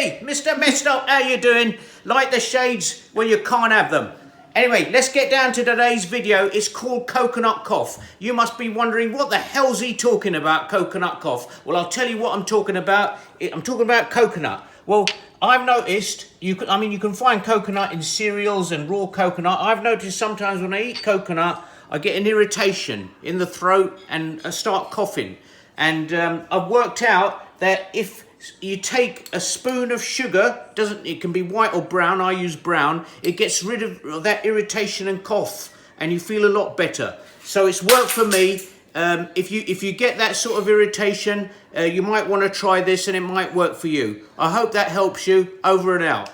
Hey, Mr. Messed Up, how you doing? Like the shades, well, you can't have them. Anyway, let's get down to today's video. It's called Coconut Cough. You must be wondering, what the hell's he talking about, coconut cough? Well, I'll tell you what I'm talking about. I'm talking about coconut. Well, I've noticed, you can find coconut in cereals and raw coconut. I've noticed sometimes when I eat coconut, I get an irritation in the throat and I start coughing. And I've worked out that if you take a spoon of sugar, it can be white or brown, I use brown, it gets rid of that irritation and cough and you feel a lot better. So it's worked for me. If you get that sort of irritation, you might want to try this and it might work for you. I hope that helps you. Over and out.